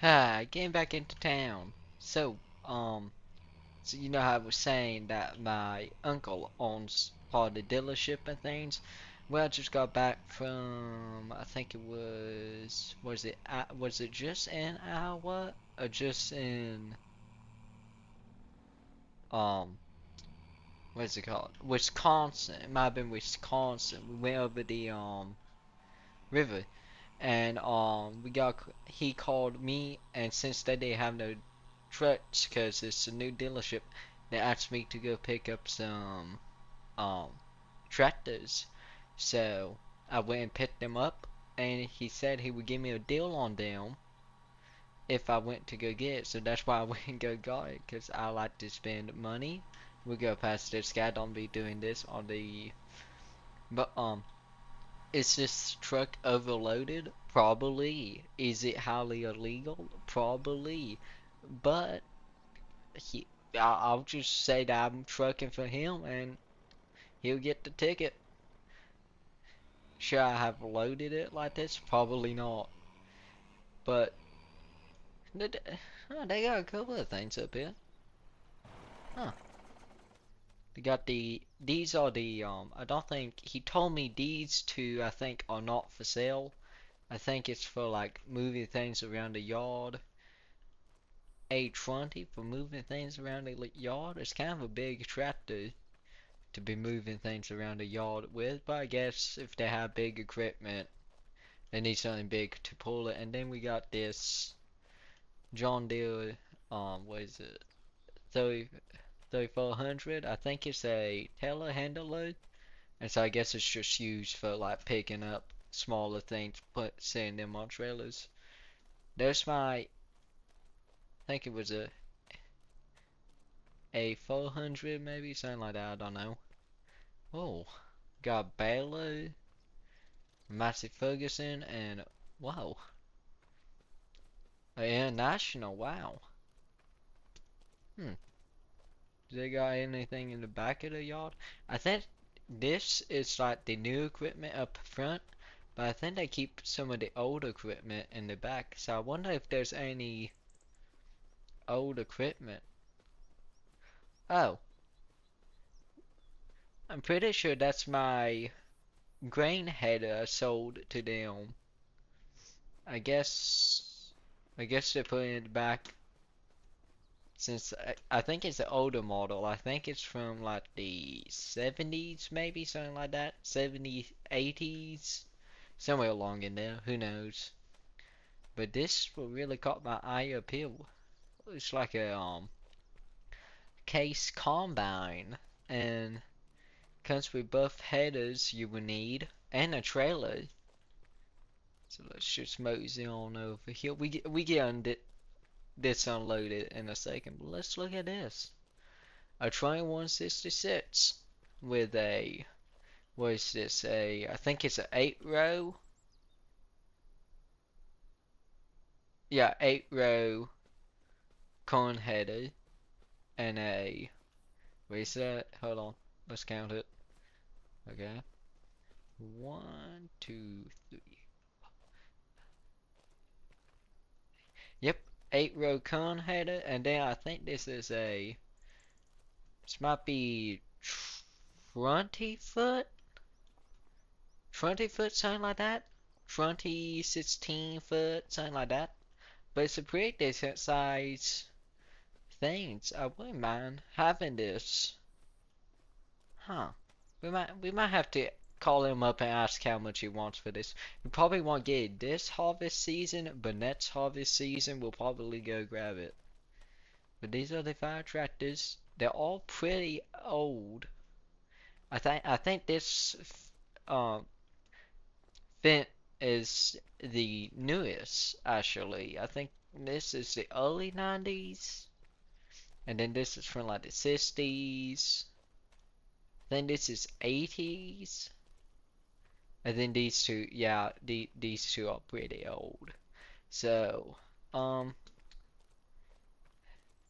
Getting back into town. So, so you know how I was saying that my uncle owns part of the dealership and things? Well, I just got back from, I think it was it just in Iowa? Or just in, um, what is it called? Wisconsin. It might have been Wisconsin. We went over the, river. And he called me, and since they didn't have no trucks, cause it's a new dealership, they asked me to go pick up some um tractors. So I went and picked them up, and he said he would give me a deal on them if I went to go get it. So that's why I went and go got it, cause I like to spend money. We go past this guy, don't be doing this on the but is this truck overloaded? Probably. Is it highly illegal? Probably. But he, I'll just say that I'm trucking for him and he'll get the ticket. Should I have loaded it like this? Probably not. But they got a couple of things up here. Huh. They got these are the, I don't think, he told me these two, I think, are not for sale. I think it's for like moving things around the yard. A20 for moving things around the yard. It's kind of a big tractor to be moving things around the yard with, but I guess if they have big equipment, they need something big to pull it. And then we got this John Deere, what is it, 30, 3400. I think it's a telehandler, and so I guess it's just used for like picking up smaller things, setting them on trailers. There's my, I think it was a 400 maybe, something like that, I don't know. Oh, got Baylor, Massey Ferguson, and wow, international. Wow. Hmm. Do they got anything in the back of the yard? I think this is like the new equipment up front, but I think they keep some of the old equipment in the back. So I wonder if there's any old equipment. Oh, I'm pretty sure that's my grain header I sold to them. I guess, I guess they put it in the back since I think it's an older model. I think it's from like the 70s, maybe something like that. 70s, 80s, somewhere along in there. Who knows? But this will really caught my eye up here. It's like a case combine, and comes with both headers you will need and a trailer. So let's just mosey on over here. We get on this unloaded in a second. But let's look at this. A 2166 with a, what is this, I think it's an 8 row, yeah, 8 row cone header, and a, what is that, hold on, let's count it, okay, 1, 2, 3, yep, 8 row cone header, and then I think this might be 20 foot, 20 foot, something like that, 20, 16 foot, something like that. But it's a pretty decent size things. I wouldn't mind having this. Huh. We might have to call him up and ask how much he wants for this. We probably won't get it this harvest season, but next harvest season we'll probably go grab it. But these are the fire tractors. They're all pretty old. I think this um Fent is the newest actually. I think this is the early 90's. And then this is from like the 60's. Then this is 80's. And then these two, yeah, these two are pretty old. So, um,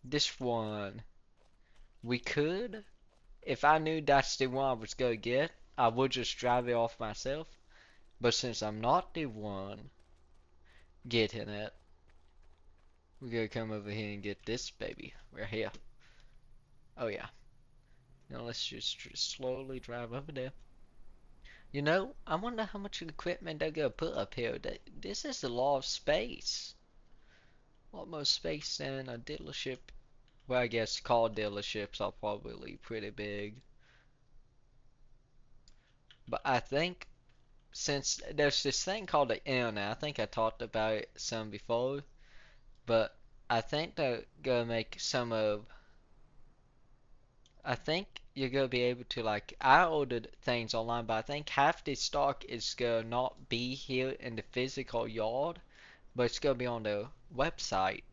this one, we could, if I knew that's the one I was gonna get, I would just drive it off myself. But since I'm not the one getting it, We gotta come over here and get this baby right here. Oh yeah. Now let's just slowly drive over there. You know, I wonder how much equipment they're gonna put up here. This is a lot of space. A lot more space than a dealership. Well, I guess car dealerships are probably pretty big. But I think since there's this thing called the internet, I think I talked about it some before, but I think they're gonna make some of I think you're gonna be able to like I ordered things online, but I think half the stock is gonna not be here in the physical yard, but it's gonna be on the website.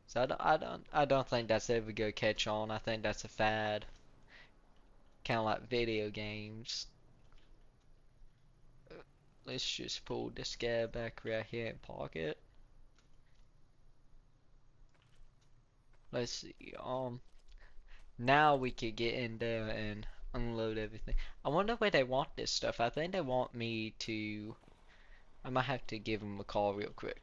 So I don't think that's ever gonna catch on. I think that's a fad, kind of like video games. Let's just pull this guy back right here and park it. Let's see. Now we could get in there and unload everything. I wonder where they want this stuff. I think they want me to. I might have to give them a call real quick.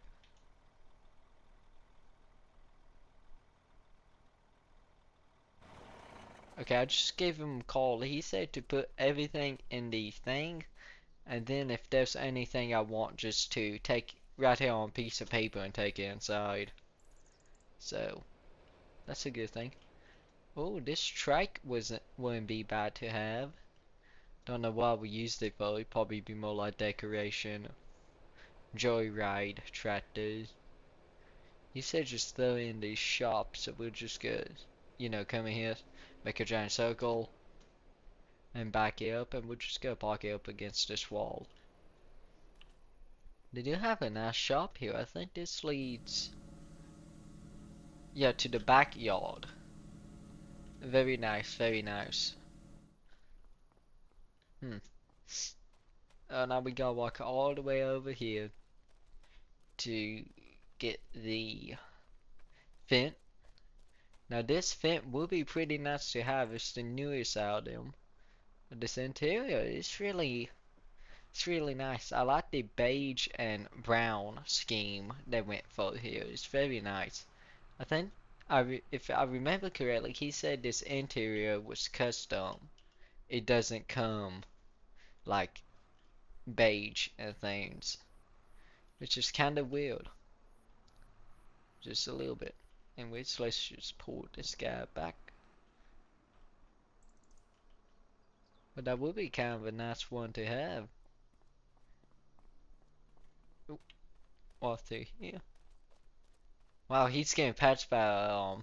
Okay, I just gave him a call. He said to put everything in the thing, and then if there's anything I want, just to take right here on a piece of paper and take it inside. So that's a good thing. Oh, this trike wouldn't be bad to have. Don't know why we used it for. It'd probably be more like decoration. Joyride tractors. He said just throw in the shop, so we'll just go, come in here, make a giant circle, and back it up, and we'll just go park it up against this wall. They do have a nice shop here. I think this leads, yeah, to the backyard. Very nice, very nice. Hmm. Now we gotta walk all the way over here to get the vent. Now this vent will be pretty nice to have. It's the newest out of them. This interior is it's really nice. I like the beige and brown scheme they went for here. It's very nice. I think if I remember correctly, he said this interior was custom. It doesn't come like beige and things, which is kind of weird. Just a little bit. Anyways, let's just pull this guy back. But that would be kind of a nice one to have. Oop, off through here. Wow, he's getting patched by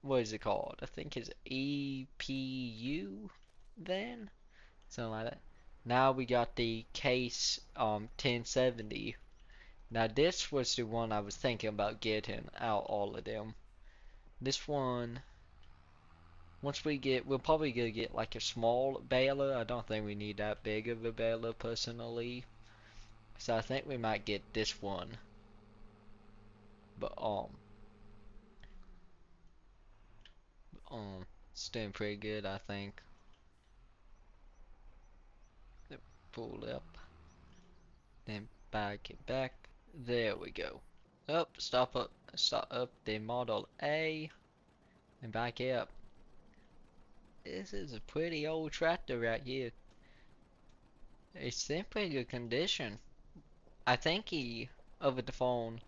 what is it called? I think it's EPU then? Something like that. Now we got the case 1070. Now this was the one I was thinking about getting out all of them. This one, we'll probably gonna get like a small baler. I don't think we need that big of a baler personally. So I think we might get this one. But it's doing pretty good, I think. Pull up, then back it back. There we go. Up, stop up the Model A, and back it up. This is a pretty old tractor right here. It's in pretty good condition. I think over the phone,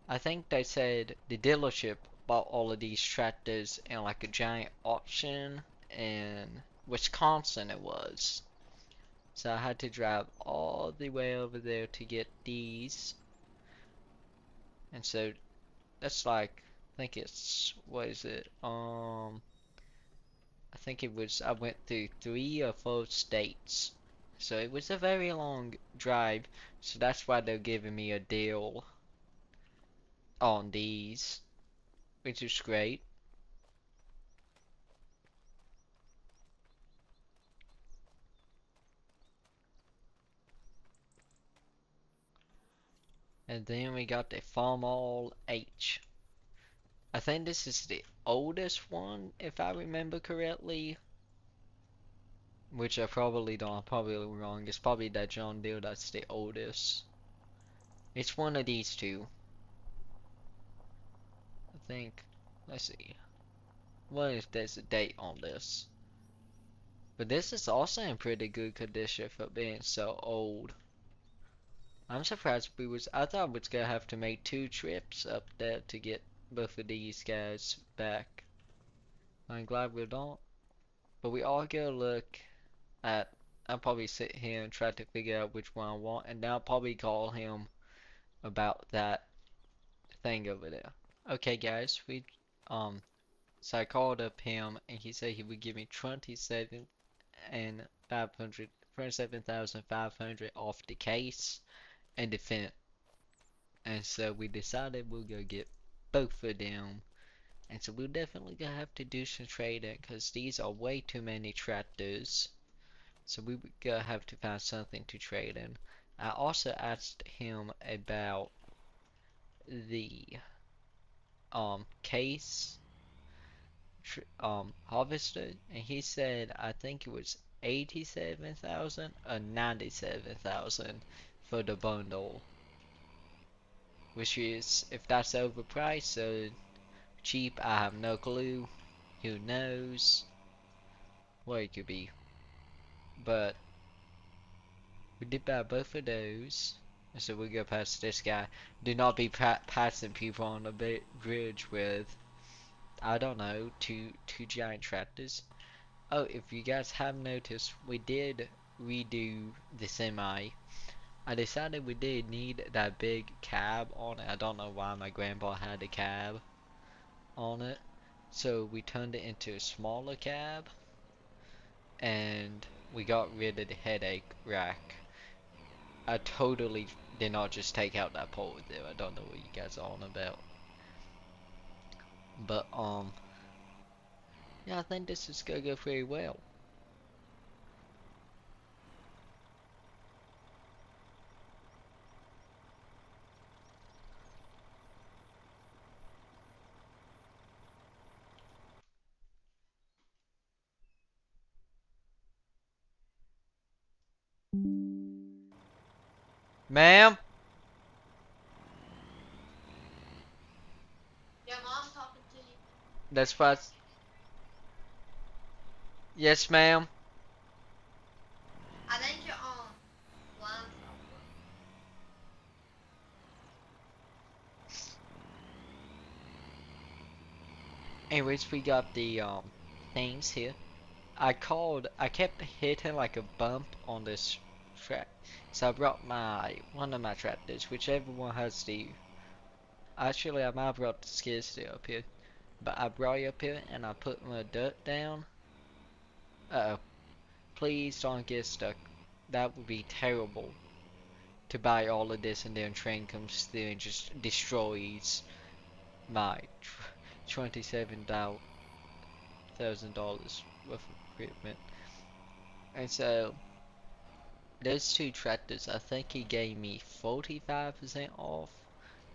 I think they said the dealership bought all of these tractors in like a giant auction in Wisconsin it was. So I had to drive all the way over there to get these. And so that's like, I think it's, what is it? I think I went through 3 or 4 states. So it was a very long drive. So that's why they're giving me a deal on these, which is great. And then we got the Farmall H. I think this is the oldest one, if I remember correctly. which I probably don't. I'm probably wrong. It's probably that John Deere that's the oldest. It's one of these two. I think. Let's see. What if there's a date on this? But this is also in pretty good condition for being so old. I'm surprised we was. I thought we was gonna have to make 2 trips up there to get both of these guys back. I'm glad we don't. But we all go look at. I'll probably sit here and try to figure out which one I want, and then I'll probably call him about that thing over there. Okay, guys, so I called up him, and he said he would give me 27,500 off the case and the fence. And so we decided we'll go get both of them. And so we'll definitely gonna have to do some trading because these are way too many tractors. So we gonna have to find something to trade in. I also asked him about the case harvester, and he said I think it was 87,000 or 97,000 for the bundle, which is if that's overpriced or cheap, I have no clue. Who knows what it could be? But we did buy both of those. So we go past this guy. Do not be passing people on the bridge with, I don't know, two giant tractors. Oh, if you guys have noticed, we did redo the semi. I decided we did need that big cab on it. I don't know why my grandpa had a cab on it. So we turned it into a smaller cab, and we got rid of the headache rack. I totally did not just take out that pole there. I don't know what you guys are on about. But yeah, I think this is gonna go pretty well. Ma'am? Yeah, mom's talking to you. That's what. Yes, ma'am. I think you're on line somewhere. Anyways, we got the things here. I kept hitting like a bump on this track. So I brought one of my tractors, whichever one has the, actually I might have brought the skid steer up here. But I brought it up here and I put my dirt down. Uh oh. Please don't get stuck. That would be terrible to buy all of this and then train comes through and just destroys my $27,000 worth of equipment. And so those 2 tractors, I think he gave me 45% off,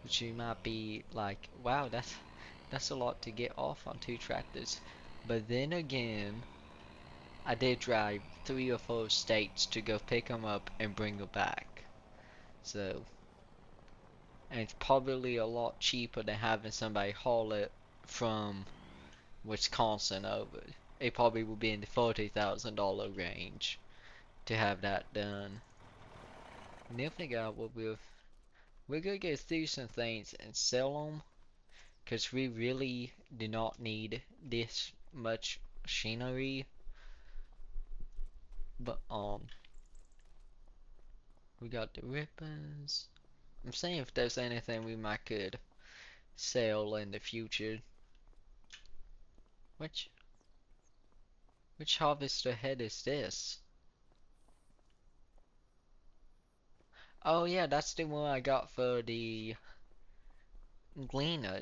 which you might be like, wow, that's a lot to get off on 2 tractors. But then again, I did drive 3 or 4 states to go pick them up and bring them back. So, and it's probably a lot cheaper than having somebody haul it from Wisconsin over. It probably would be in the $40,000 range to have that done. And then figure out what we're gonna go through some things and sell them, cause we really do not need this much machinery. But we got the rippers. I'm saying if there's anything we might could sell in the future. Which which harvester head is this? Oh yeah, that's the one I got for the gleaner.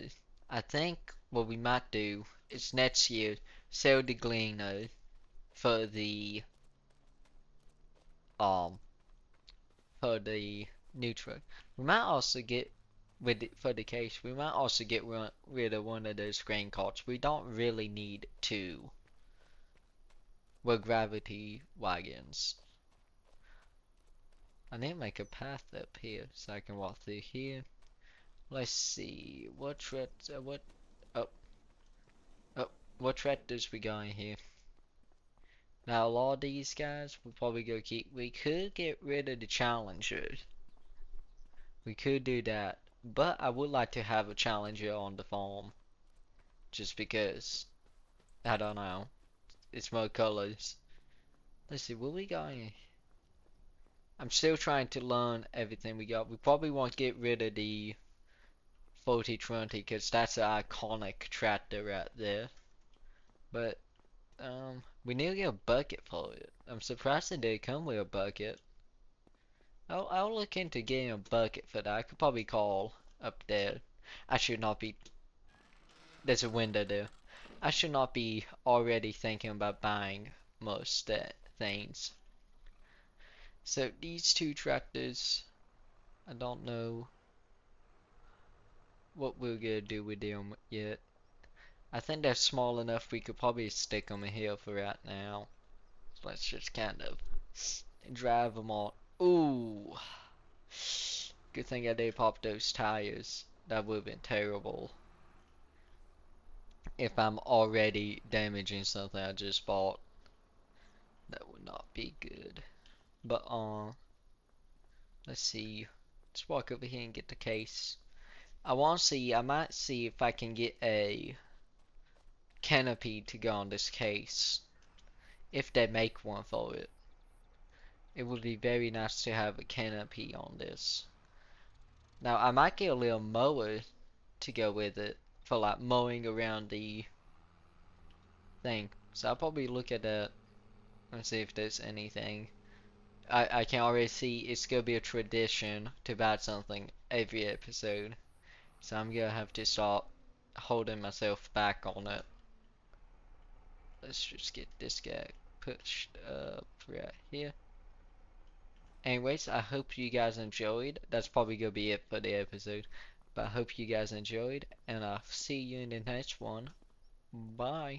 I think what we might do is next year sell the gleaner for the um for the new truck. We might also get with for the case. We might also get rid of one of those grain carts. We don't really need two. Well, gravity wagons. I need to make a path up here so I can walk through here. Let's see. Oh, oh, what tractors we got in here? Now, a lot of these guys we'll probably go keep. We could get rid of the challengers. We could do that. But I would like to have a challenger on the farm. Just because. I don't know. It's more colors. Let's see, what we got in? I'm still trying to learn everything we got. We probably won't get rid of the 4020 because that's an iconic tractor right there. But, we need to get a bucket for it. I'm surprised it didn't come with a bucket. I'll look into getting a bucket for that. I could probably call up there. I should not be. There's a window there. I should not be already thinking about buying most things. So these two tractors, I don't know what we're gonna do with them yet. I think they're small enough we could probably stick them in here for right now. So let's just kind of drive them on. Ooh, good thing I did pop those tires. That would have been terrible if I'm already damaging something I just bought. That would not be good. But let's see. Let's walk over here and get the case. I want to see. I might see if I can get a canopy to go on this case. If they make one for it. It would be very nice to have a canopy on this. Now I might get a little mower to go with it for like mowing around the thing. So I'll probably look at that and see if there's anything. I can already see it's gonna be a tradition to buy something every episode. So I'm gonna have to start holding myself back on it. Let's just get this guy pushed up right here. Anyways, I hope you guys enjoyed. That's probably gonna be it for the episode. But I hope you guys enjoyed, and I'll see you in the next one. Bye.